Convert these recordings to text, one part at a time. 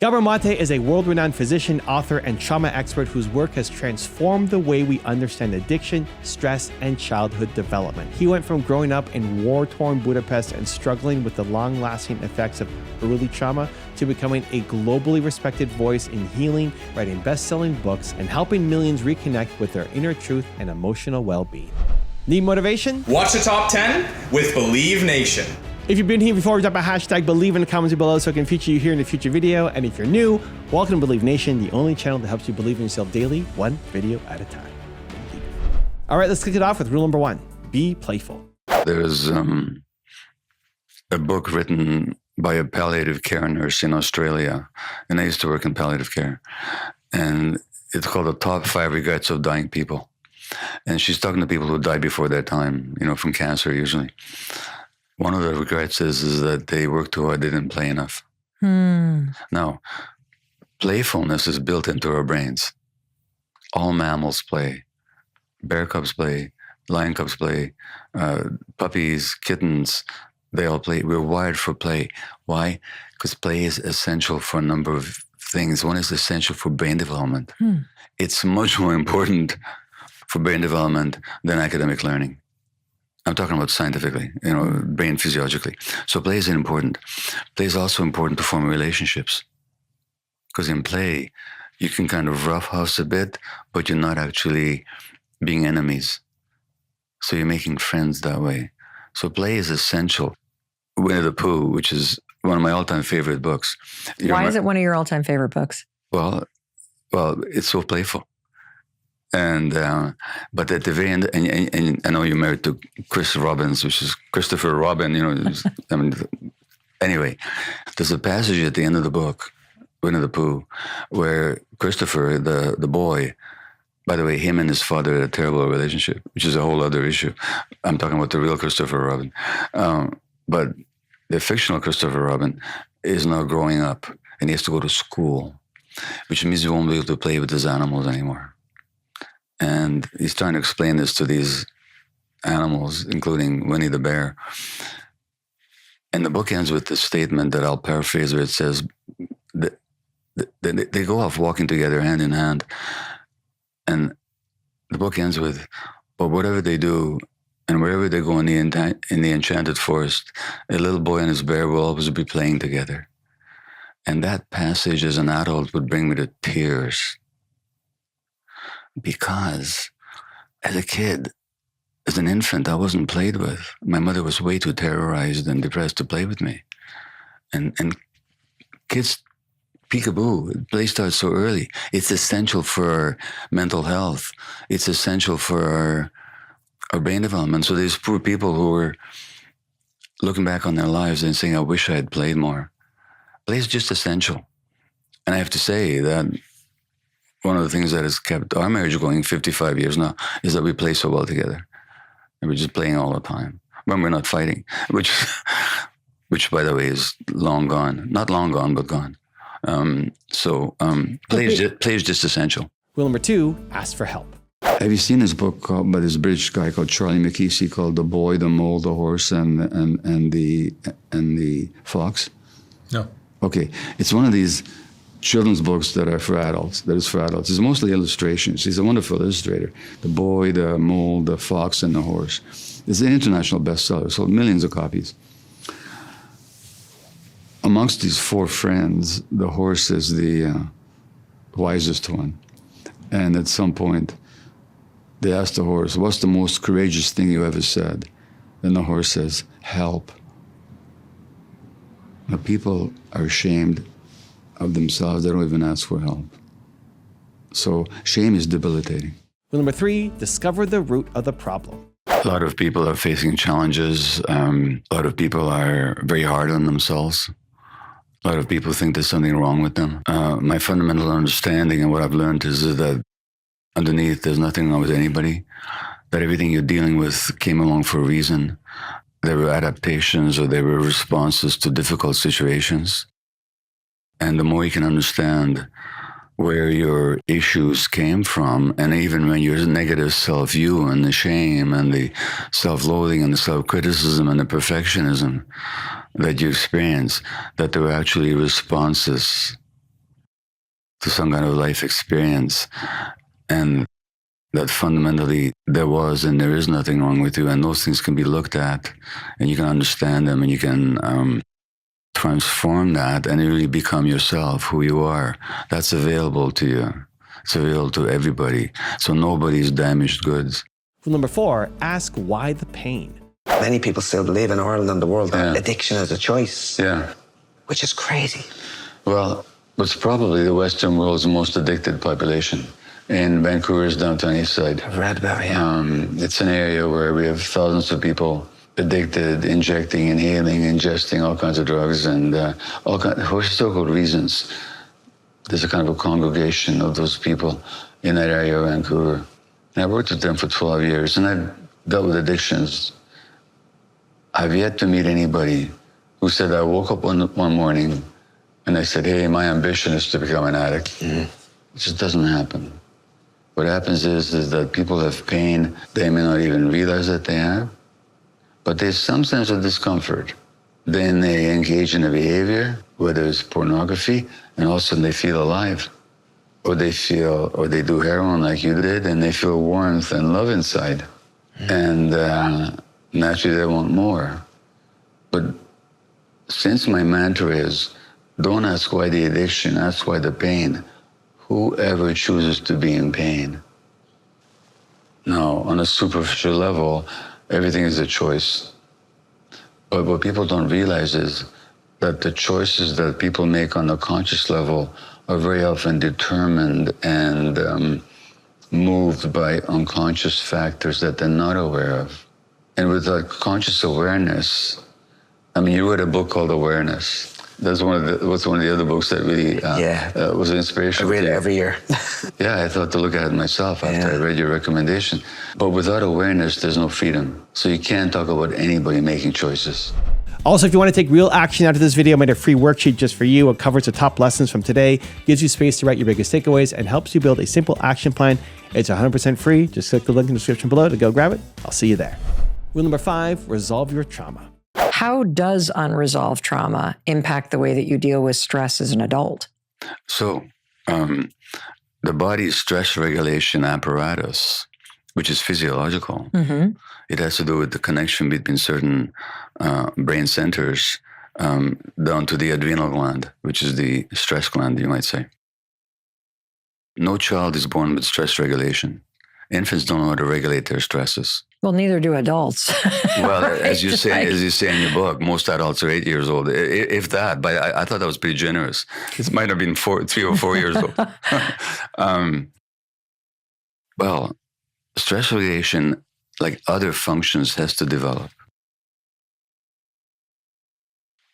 Gabor Mate is a world-renowned physician, author, and trauma expert whose work has transformed the way we understand addiction, stress, and childhood development. He went from growing up in war-torn Budapest and struggling with the long-lasting effects of early trauma to becoming a globally respected voice in healing, writing best-selling books, and helping millions reconnect with their inner truth and emotional well-being. Need motivation? Watch the top 10 with Believe Nation. If you've been here before, drop a hashtag Believe in the comments below so I can feature you here in a future video. And if you're new, welcome to Believe Nation, the only channel that helps you believe in yourself daily, one video at a time. All right, let's kick it off with rule number 1. Be playful. There's a book written by a palliative care nurse in Australia, and I used to work in palliative care. And it's called The Top 5 Regrets of Dying People. And she's talking to people who died before their time, from cancer usually. One of the regrets is that they worked too hard, they didn't play enough. Now, playfulness is built into our brains. All mammals play. Bear cubs play, lion cubs play, puppies, kittens, they all play. We're wired for play. Why? Because play is essential for a number of things. One is essential for brain development. It's much more important for brain development than academic learning. I'm talking about scientifically, brain physiologically. So play is important. Play is also important to form relationships. Because in play, you can kind of roughhouse a bit, but you're not actually being enemies. So you're making friends that way. So play is essential. Winnie the Pooh, which is one of my all-time favorite books. Why is it one of your all-time favorite books? Well, it's so playful. And but at the very end, and I know you're married to Chris Robbins, which is Christopher Robin. Anyway, there's a passage at the end of the book, Winnie the Pooh, where Christopher, the boy, by the way, him and his father had a terrible relationship, which is a whole other issue. I'm talking about the real Christopher Robin, but the fictional Christopher Robin is now growing up, and he has to go to school, which means he won't be able to play with his animals anymore. And he's trying to explain this to these animals, including Winnie the bear. And the book ends with this statement that I'll paraphrase, where it says, they go off walking together hand in hand. And the book ends with, but whatever they do, and wherever they go in the enchanted forest, a little boy and his bear will always be playing together. And that passage as an adult would bring me to tears. Because as a kid, as an infant, I wasn't played with. My mother was way too terrorized and depressed to play with me. And kids, peekaboo, play starts so early. It's essential for our mental health. It's essential for our brain development. So these poor people who were looking back on their lives and saying, I wish I had played more. Play is just essential. And I have to say that one of the things that has kept our marriage going 55 years now is that we play so well together. And we're just playing all the time when we're not fighting, which by the way, is long gone. Not long gone, but gone. Play is just essential. Rule number 2, ask for help. Have you seen this book by this British guy called Charlie McKeesey called The Boy, the Mole, the Horse, and the Fox? No. Okay. It's one of these children's books that are for adults, It's mostly illustrations. He's a wonderful illustrator. The Boy, the Mole, the Fox, and the Horse. It's an international bestseller, sold millions of copies. Amongst these 4 friends, the horse is the wisest one. And at some point, they ask the horse, what's the most courageous thing you ever said? And the horse says, help. Now, people are ashamed of themselves. They don't even ask for help. So shame is debilitating. Rule number 3, discover the root of the problem. A lot of people are facing challenges. A lot of people are very hard on themselves. A lot of people think there's something wrong with them. My fundamental understanding and what I've learned is that underneath there's nothing wrong with anybody, that everything you're dealing with came along for a reason. There were adaptations or there were responses to difficult situations. And the more you can understand where your issues came from, and even when your negative self-view and the shame and the self-loathing and the self-criticism and the perfectionism that you experience, that there were actually responses to some kind of life experience, and that fundamentally there was and there is nothing wrong with you, and those things can be looked at, and you can understand them, and you can transform that and really become yourself, who you are. That's available to you. It's available to everybody. So nobody's damaged goods. Rule number 4, ask why the pain. Many people still believe in Ireland and the world that addiction is a choice. Yeah. Which is crazy. Well, it's probably the Western world's most addicted population. In Vancouver's downtown east side. I've read about it, It's an area where we have thousands of people addicted, injecting, inhaling, ingesting all kinds of drugs, and all kinds of historical reasons. There's a kind of a congregation of those people in that area of Vancouver. And I worked with them for 12 years, and I've dealt with addictions. I've yet to meet anybody who said, I woke up one morning and I said, hey, my ambition is to become an addict. It just doesn't happen. What happens is that people have pain they may not even realize that they have, but there's some sense of discomfort. Then they engage in a behavior, whether it's pornography, and all of a sudden they feel alive. Or they do heroin like you did, and they feel warmth and love inside. And naturally they want more. But since my mantra is, don't ask why the addiction, ask why the pain. Whoever chooses to be in pain. Now, on a superficial level, everything is a choice. But what people don't realize is that the choices that people make on a conscious level are very often determined and moved by unconscious factors that they're not aware of. And with that conscious awareness, I mean, you wrote a book called Awareness. That's one of the other books that really was inspirational. I read it every year. Yeah, I thought to look at it myself after I read your recommendation. But without awareness, there's no freedom. So you can't talk about anybody making choices. Also, if you want to take real action out of this video, I made a free worksheet just for you. It covers the top lessons from today, gives you space to write your biggest takeaways, and helps you build a simple action plan. It's 100% free. Just click the link in the description below to go grab it. I'll see you there. Rule number 5, resolve your trauma. How does unresolved trauma impact the way that you deal with stress as an adult? So, the body's stress regulation apparatus, which is physiological, it has to do with the connection between certain brain centers down to the adrenal gland, which is the stress gland, you might say. No child is born with stress regulation. Infants don't know how to regulate their stresses. Well, neither do adults. Well, Right? as you say in your book, most adults are 8 years old, if that. But I thought that was pretty generous. It might have been 3 or 4 years old. Well, stress regulation, like other functions, has to develop.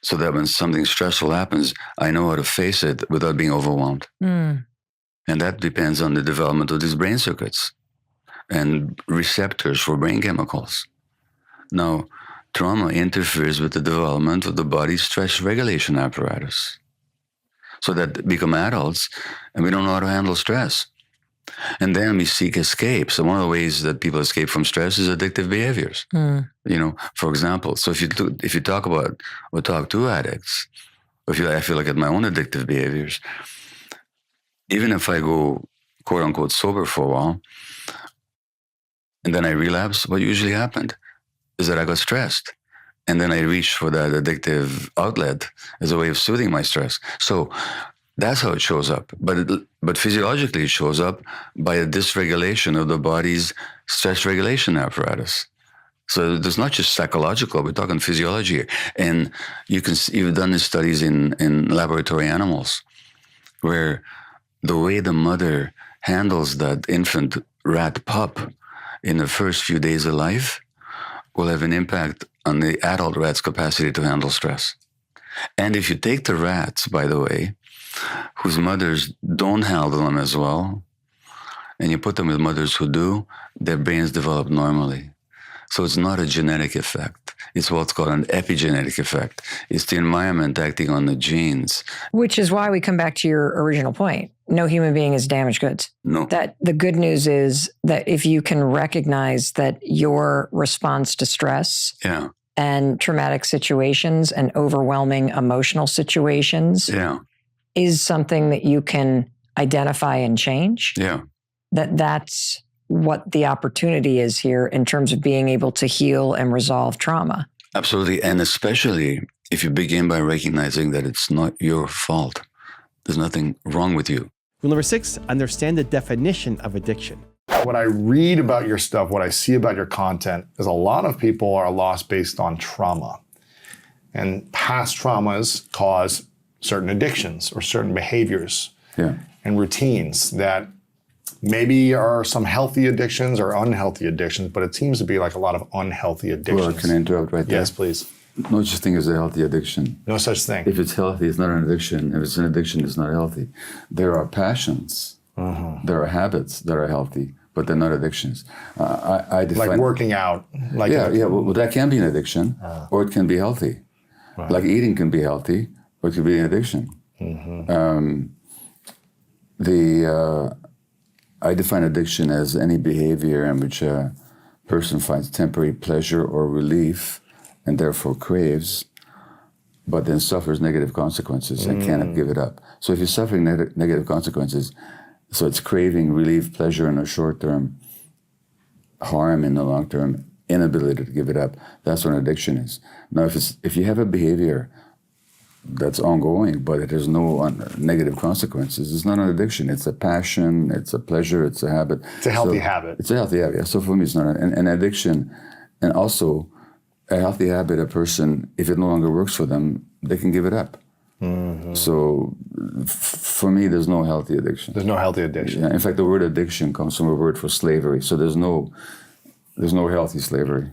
So that when something stressful happens, I know how to face it without being overwhelmed. And that depends on the development of these brain circuits and receptors for brain chemicals. Now, trauma interferes with the development of the body's stress regulation apparatus. So that become adults and we don't know how to handle stress. And then we seek escape. So one of the ways that people escape from stress is addictive behaviors. You know, for example, so if you talk about or talk to addicts, or I feel like at my own addictive behaviors, even if I go quote unquote sober for a while, and then I relapse, what usually happened is that I got stressed. And then I reached for that addictive outlet as a way of soothing my stress. So that's how it shows up. But physiologically, it shows up by a dysregulation of the body's stress regulation apparatus. So there's not just psychological, we're talking physiology here. And you've done these studies in laboratory animals where the way the mother handles that infant rat pup in the first few days of life will have an impact on the adult rat's capacity to handle stress. And if you take the rats, by the way, whose mothers don't handle them as well, and you put them with mothers who do, their brains develop normally. So it's not a genetic effect. It's what's called an epigenetic effect. It's the environment acting on the genes. Which is why we come back to your original point. No human being is damaged goods. No. That the good news is that if you can recognize that your response to stress and traumatic situations and overwhelming emotional situations is something that you can identify and change, that's what the opportunity is here in terms of being able to heal and resolve trauma. Absolutely. And especially if you begin by recognizing that it's not your fault. There's nothing wrong with you. Rule number 6, understand the definition of addiction. What I read about your stuff, what I see about your content, is a lot of people are lost based on trauma. And past traumas cause certain addictions or certain behaviors and routines that maybe are some healthy addictions or unhealthy addictions, but it seems to be like a lot of unhealthy addictions. Well, can I interrupt right there? Yes, please. No such thing as a healthy addiction. No such thing. If it's healthy, it's not an addiction. If it's an addiction, it's not healthy. There are passions, there are habits that are healthy, but they're not addictions. I define, like working out. Like well, that can be an addiction, or it can be healthy. Right. Like eating can be healthy, or it could be an addiction. I define addiction as any behavior in which a person finds temporary pleasure or relief and therefore craves, but then suffers negative consequences and cannot give it up. So if you're suffering negative consequences, so it's craving relief, pleasure in the short term, harm in the long term, inability to give it up, that's what an addiction is. Now, if you have a behavior that's ongoing, but it has no negative consequences, it's not an addiction. It's a passion, it's a pleasure, it's a habit. It's a healthy habit. It's a healthy habit. So for me, it's not an addiction. And also, a healthy habit, a person, if it no longer works for them, they can give it up. So for me, there's no healthy addiction. There's no healthy addiction. Yeah, in fact, the word addiction comes from a word for slavery. So there's no healthy slavery.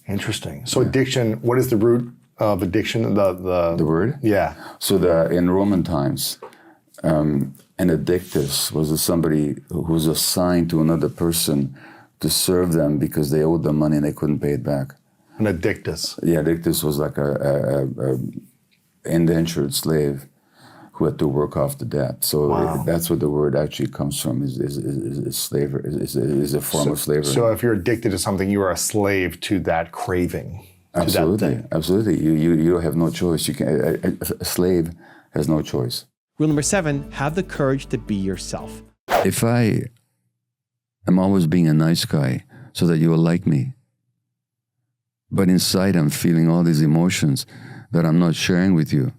Interesting. So addiction, what is the root of addiction? The word? Yeah. So in Roman times, an addictus was somebody who was assigned to another person to serve them because they owed them money and they couldn't pay it back. An addictus. Yeah, addictus was like a indentured slave who had to work off the debt. So that's what the word actually comes from, is slavery, is a form of slavery. So if you're addicted to something, you are a slave to that craving. Absolutely, absolutely. You have no choice. You can. A slave has no choice. Rule number 7, have the courage to be yourself. If I am always being a nice guy so that you will like me, but inside I'm feeling all these emotions that I'm not sharing with you,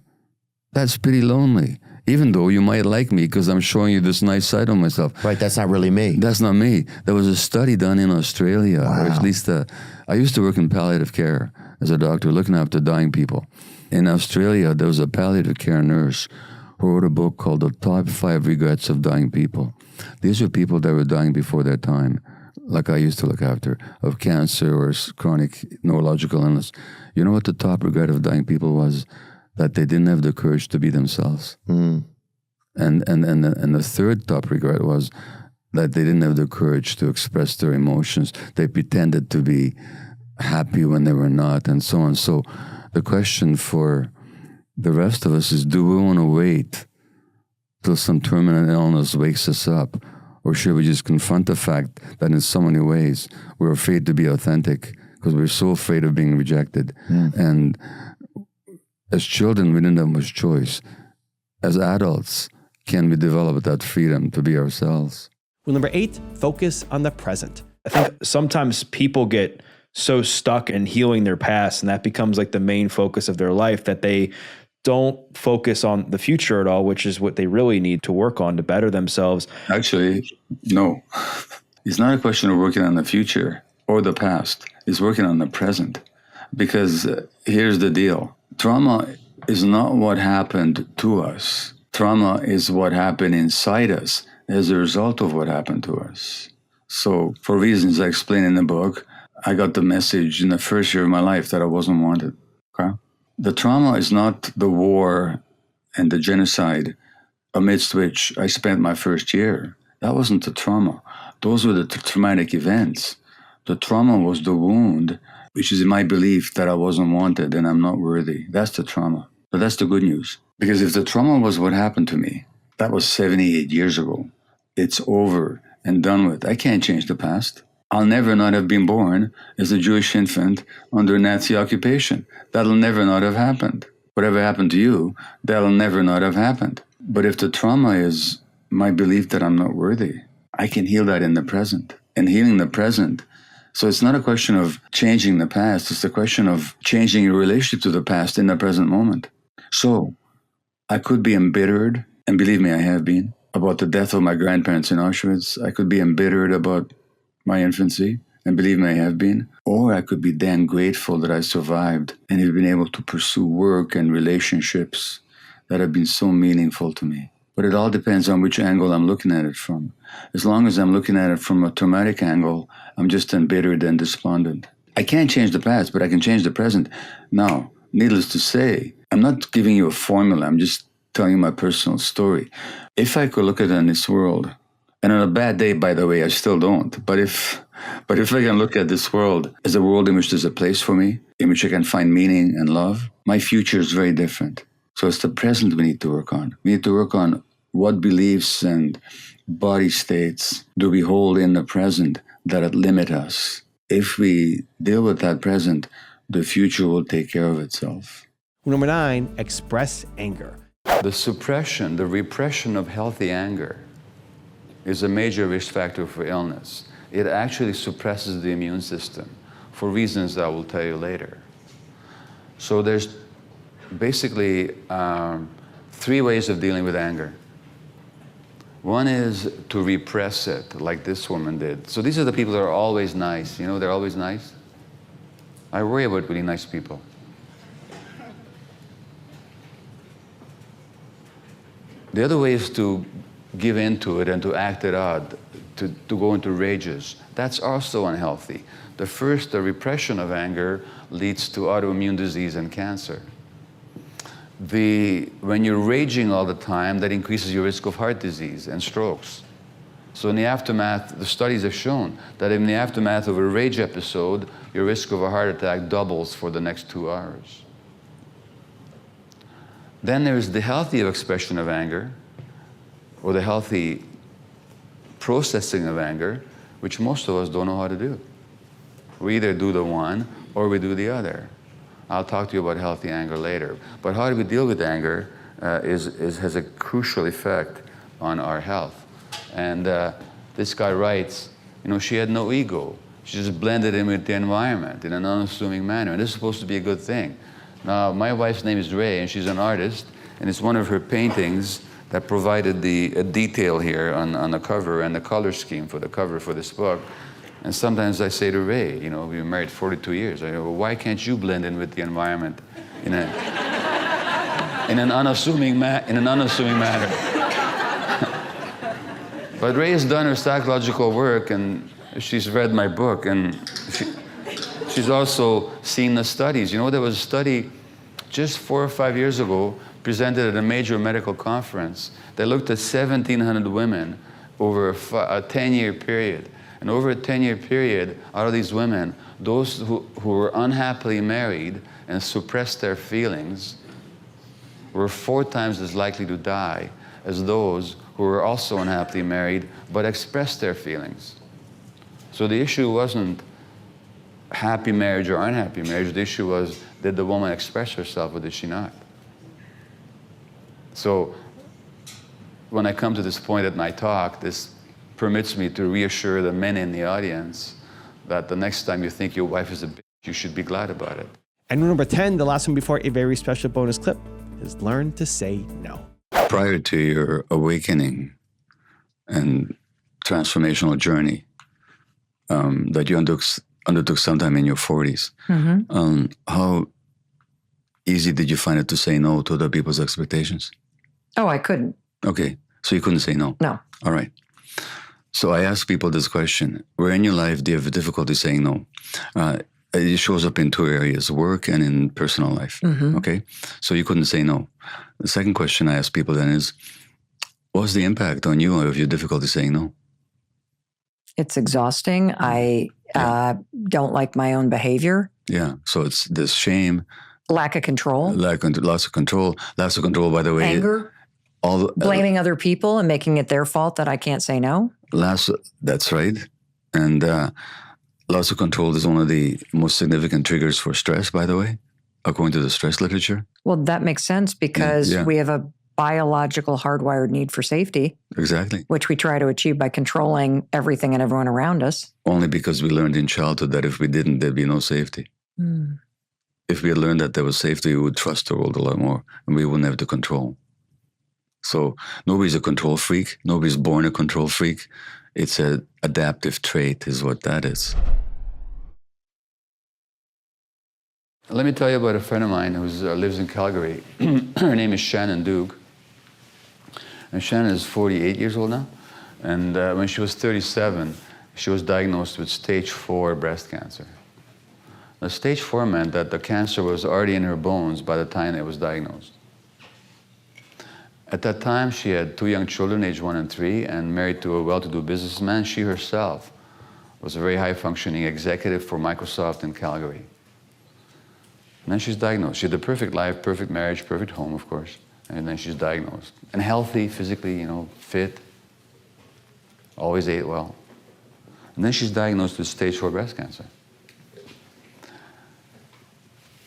that's pretty lonely. Even though you might like me because I'm showing you this nice side of myself. Right, that's not really me. That's not me. There was a study done in Australia, or at least I used to work in palliative care as a doctor, looking after dying people. In Australia, there was a palliative care nurse who wrote a book called The Top 5 Regrets of Dying People. These were people that were dying before their time, like I used to look after, of cancer or chronic neurological illness. You know what the top regret of dying people was? That they didn't have the courage to be themselves. And the third top regret was that they didn't have the courage to express their emotions. They pretended to be happy when they were not, and so on. So the question for the rest of us is, do we want to wait till some terminal illness wakes us up? Or should we just confront the fact that in so many ways we're afraid to be authentic because we're so afraid of being rejected? And as children, we didn't have much choice. As adults, can we develop that freedom to be ourselves? Rule number 8, focus on the present. I think sometimes people get so stuck in healing their past, and that becomes like the main focus of their life, that they don't focus on the future at all, which is what they really need to work on to better themselves. Actually, no. It's not a question of working on the future or the past. It's working on the present. Because here's the deal. Trauma is not what happened to us. Trauma is what happened inside us as a result of what happened to us. So for reasons I explain in the book, I got the message in the first year of my life that I wasn't wanted. Okay? The trauma is not the war and the genocide amidst which I spent my first year. That wasn't the trauma. Those were the traumatic events. The trauma was the wound, which is in my belief that I wasn't wanted and I'm not worthy. That's the trauma. But that's the good news. Because if the trauma was what happened to me, that was 78 years ago. It's over and done with. I can't change the past. I'll never not have been born as a Jewish infant under Nazi occupation. That'll never not have happened. Whatever happened to you, that'll never not have happened. But if the trauma is my belief that I'm not worthy. I can heal that in the present. And healing the present. So it's not a question of changing the past. It's a question of changing your relationship to the past in the present moment. So I could be embittered, and believe me, I have been, about the death of my grandparents in Auschwitz. I could be embittered about my infancy, and believe me, I have been. Or I could be damn grateful that I survived and have been able to pursue work and relationships that have been so meaningful to me. But it all depends on which angle I'm looking at it from. As long as I'm looking at it from a traumatic angle, I'm just embittered and despondent. I can't change the past, but I can change the present. Now, needless to say, I'm not giving you a formula. I'm just telling you my personal story. If I could look at it in this world, and on a bad day, by the way, I still don't. But if I can look at this world as a world in which there's a place for me, in which I can find meaning and love, my future is very different. So it's the present we need to work on. We need to work on what beliefs and body states do we hold in the present that limit us. If we deal with that present, the future will take care of itself. Number 9, express anger. The suppression, the repression of healthy anger is a major risk factor for illness. It actually suppresses the immune system for reasons I will tell you later. So there's basically 3 ways of dealing with anger. One is to repress it, like this woman did. So these are the people that are always nice. You know, they're always nice. I worry about really nice people. The other way is to give in to it and to act it out, to go into rages. That's also unhealthy. The repression of anger leads to autoimmune disease and cancer. When you're raging all the time, that increases your risk of heart disease and strokes. So in the aftermath, the studies have shown that in the aftermath of a rage episode, your risk of a heart attack doubles for the next 2 hours. Then there's the healthy expression of anger, or the healthy processing of anger, which most of us don't know how to do. We either do the one or we do the other. I'll talk to you about healthy anger later. But how do we deal with anger has a crucial effect on our health. And this guy writes, she had no ego. She just blended in with the environment in an unassuming manner. And this is supposed to be a good thing. Now, my wife's name is Ray, and she's an artist, and it's one of her paintings that provided the detail here on the cover and the color scheme for the cover for this book. And sometimes I say to Ray, we've been married 42 years. I go, well, why can't you blend in with the environment in an unassuming manner? But Ray has done her psychological work, and she's read my book, and she's also seen the studies. There was a study just 4 or 5 years ago presented at a major medical conference that looked at 1,700 women over a 10-year period. And over a 10-year period, out of these women, those who were unhappily married and suppressed their feelings were 4 times as likely to die as those who were also unhappily married but expressed their feelings. So the issue wasn't happy marriage or unhappy marriage. The issue was, did the woman express herself or did she not? So when I come to this point at my talk, this permits me to reassure the men in the audience that the next time you think your wife is a bitch, you should be glad about it. And number 10, the last one before a very special bonus clip, is learn to say no. Prior to your awakening and transformational journey that you undertook sometime in your 40s, how easy did you find it to say no to other people's expectations? Oh, I couldn't. Okay, so you couldn't say no? No. All right. So I ask people this question: where in your life do you have difficulty saying no? It shows up in 2 areas, work and in personal life. Okay? So you couldn't say no. The second question I ask people then is, what's the impact on you of your difficulty saying no? It's exhausting. I don't like my own behavior. Yeah. So it's this shame. Lack of control. Lots of control. Lots of control, by the way. Anger. Blaming other people and making it their fault that I can't say no. That's right. And loss of control is one of the most significant triggers for stress, by the way, according to the stress literature. Well, that makes sense because we have a biological hardwired need for safety. Exactly. Which we try to achieve by controlling everything and everyone around us. Only because we learned in childhood that if we didn't, there'd be no safety. Mm. If we had learned that there was safety, we would trust the world a lot more, and we wouldn't have to control. So nobody's a control freak. Nobody's born a control freak. It's an adaptive trait is what that is. Let me tell you about a friend of mine who lives in Calgary. Her name is Shannon Duke. And Shannon is 48 years old now. And when she was 37, she was diagnosed with stage 4 breast cancer. Now, stage 4 meant that the cancer was already in her bones by the time it was diagnosed. At that time, she had 2 young children, aged 1 and 3, and married to a well-to-do businessman. She herself was a very high-functioning executive for Microsoft in Calgary. And then she's diagnosed. She had the perfect life, perfect marriage, perfect home, of course. And then she's diagnosed. And healthy, physically, you know, fit, always ate well. And then she's diagnosed with stage 4 breast cancer.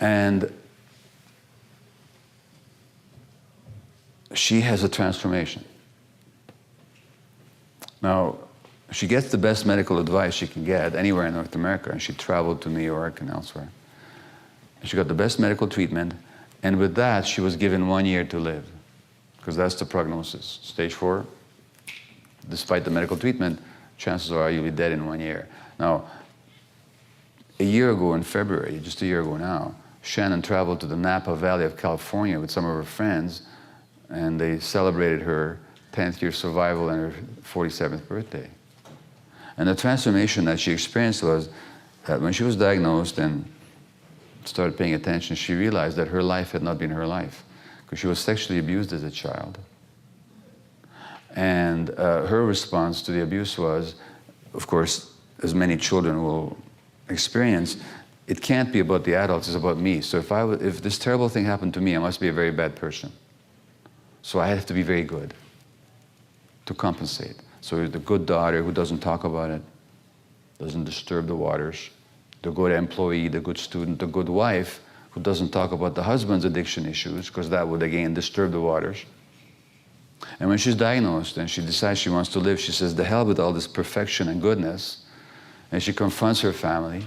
And she has a transformation. Now, she gets the best medical advice she can get anywhere in North America, and she traveled to New York and elsewhere. She got the best medical treatment, and with that, she was given 1 year to live, because that's the prognosis. Stage 4, despite the medical treatment, chances are you'll be dead in 1 year. Now, a year ago in February, just a year ago now, Shannon traveled to the Napa Valley of California with some of her friends, and they celebrated her 10th year survival and her 47th birthday. And the transformation that she experienced was that when she was diagnosed and started paying attention, she realized that her life had not been her life, because she was sexually abused as a child. And her response to the abuse was, of course, as many children will experience, it can't be about the adults, it's about me. So if this terrible thing happened to me, I must be a very bad person. So I have to be very good to compensate. So the good daughter who doesn't talk about it, doesn't disturb the waters, the good employee, the good student, the good wife who doesn't talk about the husband's addiction issues, because that would again disturb the waters. And when she's diagnosed and she decides she wants to live, she says, the hell with all this perfection and goodness. And she confronts her family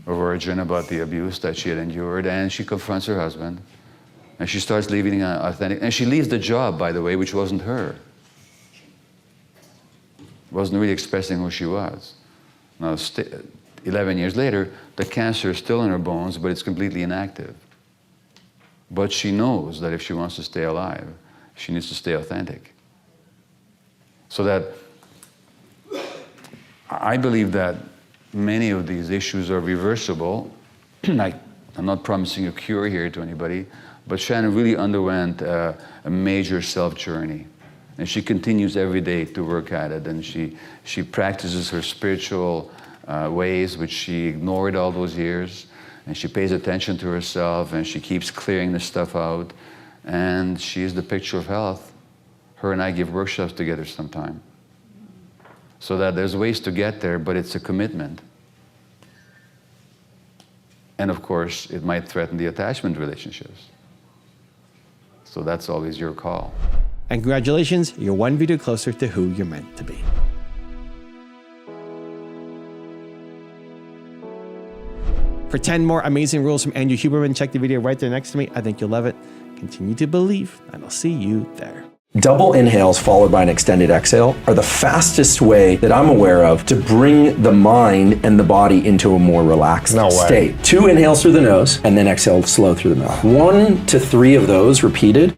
of origin about the abuse that she had endured, and she confronts her husband. And she starts living authentic, and she leaves the job, by the way, which wasn't her. Wasn't really expressing who she was. Now, 11 years later, the cancer is still in her bones, but it's completely inactive. But she knows that if she wants to stay alive, she needs to stay authentic. So that I believe that many of these issues are reversible. I'm not promising a cure here to anybody, but Shannon really underwent a major self-journey. And she continues every day to work at it, and she practices her spiritual ways, which she ignored all those years, and she pays attention to herself, and she keeps clearing this stuff out, and she is the picture of health. Her and I give workshops together sometime. So that there's ways to get there, but it's a commitment. And of course, it might threaten the attachment relationships. So that's always your call. And congratulations, you're one video closer to who you're meant to be. For 10 more amazing rules from Andrew Huberman, check the video right there next to me. I think you'll love it. Continue to believe, and I'll see you there. Double inhales followed by an extended exhale are the fastest way that I'm aware of to bring the mind and the body into a more relaxed state. 2 inhales through the nose and then exhale slow through the mouth. 1 to 3 of those repeated